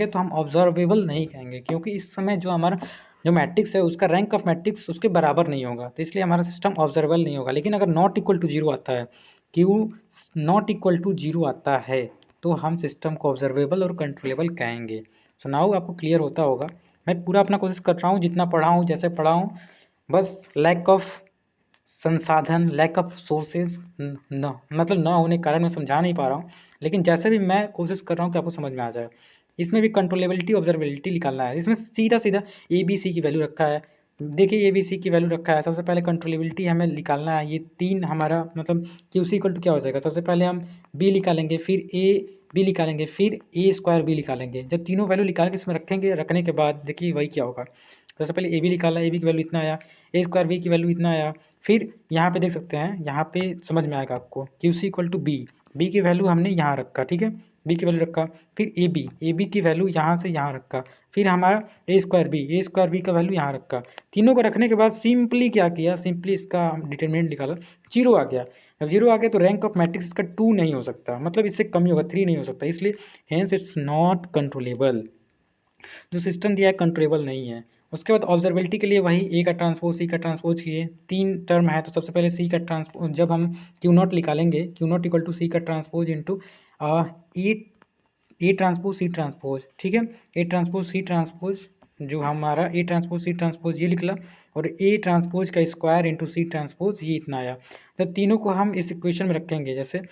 तो हम ऑब्जर्वेबल नहीं कहेंगे, क्योंकि इस समय जो हमारा जो मैट्रिक्स है उसका रैंक ऑफ मैट्रिक्स उसके बराबर नहीं होगा, तो इसलिए हमारा सिस्टम ऑब्जर्वेबल नहीं होगा। लेकिन अगर नॉट इक्वल टू जीरो आता है, Q not equal to zero आता है, तो हम सिस्टम को ऑब्जर्वेबल और कंट्रोलेबल कहेंगे। सो नाउ आपको क्लियर होता होगा। मैं पूरा अपना कोशिश कर रहा हूँ, जितना पढ़ा हूँ, जैसे पढ़ा हूँ, बस लैक ऑफ संसाधन, लैक ऑफ सोर्सेज न मतलब ना होने के कारण मैं समझा नहीं पा रहा हूँ। लेकिन जैसे भी मैं कोशिश कर रहा हूँ कि आपको समझ में आ जाए। इसमें भी कंट्रोलेबिलिटी ऑब्जर्वेबिलिटी निकालना है। इसमें सीधा सीधा ए बी सी की वैल्यू रखा है। देखिए ए बी सी की वैल्यू रखा है, सबसे पहले कंट्रोलेबिलिटी हमें निकालना है। ये तीन हमारा मतलब क्यू सी इक्वल टू क्या हो जाएगा, सबसे पहले हम बी निकालेंगे, फिर ए बी निकालेंगे, फिर ए स्क्वायर बी निकालेंगे। जब तीनों वैल्यू निकाल के इसमें रखेंगे, रखने के बाद देखिए वही क्या होगा। सबसे पहले ए बी निकाला, ए बी की वैल्यू इतना आया, ए स्क्वायर बी की वैल्यू इतना आया। फिर यहाँ पे देख सकते हैं, यहाँ पे समझ में आएगा आपको, Q C equal to B, B की वैल्यू हमने यहाँ रखा, ठीक है, बी की वैल्यू रखा। फिर ए बी की वैल्यू यहाँ से यहाँ रखा। फिर हमारा ए स्क्वायर बी का वैल्यू यहाँ रखा। तीनों को रखने के बाद सिंपली क्या किया, सिंपली इसका डिटरमिनेंट निकाला, जीरो आ गया। अब जीरो आ गया तो रैंक ऑफ मैट्रिक्स इसका 2 नहीं हो सकता, मतलब इससे कम ही होगा, 3 नहीं हो सकता, इसलिए हेंस इट्स नॉट कंट्रोलेबल। जो सिस्टम दिया है कंट्रोलेबल नहीं है। उसके बाद ऑब्जर्वेबिलिटी के लिए वही ए का ट्रांसपोज सी का ट्रांसपोज किए, तीन टर्म है, तो सबसे पहले सी का ट्रांसपोज, जब हम क्यू नॉट निकालेंगे, Q not equal to C का transpose into A transpose C transpose, ठीक है, ए ट्रांसपोज सी ट्रांसपोज, जो हमारा ए ट्रांसपोज सी ट्रांसपोज ये निकला, और ए ट्रांसपोज का स्क्वायर इंटू सी ट्रांसपोज ये इतना आया। तो तीनों को हम इस इक्वेशन में रखेंगे, जैसे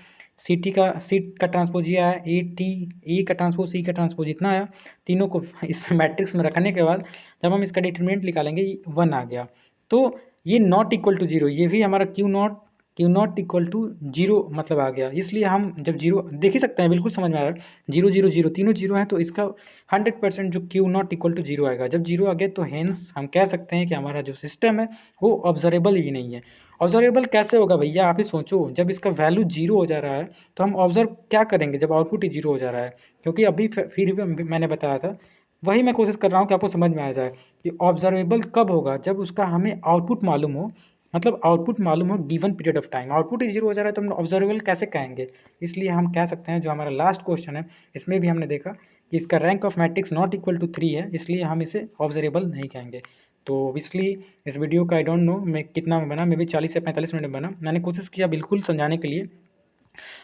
सी का ट्रांसपोज ये आया, ए का ट्रांसपोज सी का ट्रांसपोज इतना आया। तीनों को इस मैट्रिक्स में रखने के बाद जब हम इसका डिटरमिनेंट निकालेंगे 1 आ गया, तो ये नॉट इक्वल टू जीरो, ये भी हमारा Q not equal to zero मतलब आ गया। इसलिए हम जब जीरो देख ही सकते हैं, बिल्कुल समझ में आ रहा है, जीरो जीरो जीरो तीनों जीरो हैं, तो इसका 100% जो Q not equal to zero आएगा। जब जीरो आ गया तो हेंस हम कह सकते हैं कि हमारा जो सिस्टम है वो ऑब्जर्वेबल ही नहीं है। ऑब्जर्वेबल कैसे होगा भैया, आप ही सोचो, जब इसका वैल्यू जीरो हो जा रहा है तो हम ऑब्जर्व क्या करेंगे, जब आउटपुट ही जीरो हो जा रहा है। क्योंकि अभी फिर भी मैंने बताया था, वही मैं कोशिश कर रहा हूँ कि आपको समझ में आ जाए कि ऑब्जर्वेबल कब होगा, जब उसका हमें आउटपुट मालूम हो, मतलब आउटपुट मालूम हो given period of time. Output he zero हो जा रहा है तो हम ऑब्जर्वेबल कैसे कहेंगे। इसलिए हम कह सकते हैं, जो हमारा लास्ट क्वेश्चन है इसमें भी हमने देखा कि इसका rank of matrix not equal to 3 है, इसलिए हम इसे ऑब्जर्वेबल नहीं कहेंगे। तो इसलिए इस वीडियो का आई डोंट नो मैं कितना में बना, मे भी 40 से 45 मिनट में बना। मैंने कोशिश किया बिल्कुल समझाने के लिए,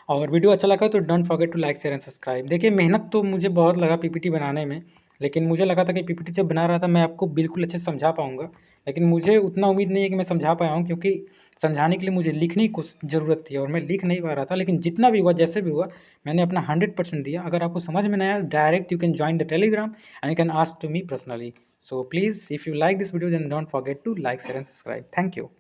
और वीडियो अच्छा लगा तो don't forget to like share and subscribe. देखिए मेहनत तो मुझे बहुत लगा पीपीटी बनाने में, लेकिन मुझे लगा था कि पीपीटी जब बना रहा था मैं आपको बिल्कुल अच्छे से समझा पाऊँगा, लेकिन मुझे उतना उम्मीद नहीं है कि मैं समझा पाया हूँ, क्योंकि समझाने के लिए मुझे लिखने की कुछ ज़रूरत थी और मैं लिख नहीं पा रहा था। लेकिन जितना भी हुआ, जैसे भी हुआ, मैंने अपना 100% दिया। अगर आपको समझ में नहीं आया, direct you can join the Telegram and you can ask to me personally. So please, if you like this video, then don't forget to like, share and subscribe. Thank you.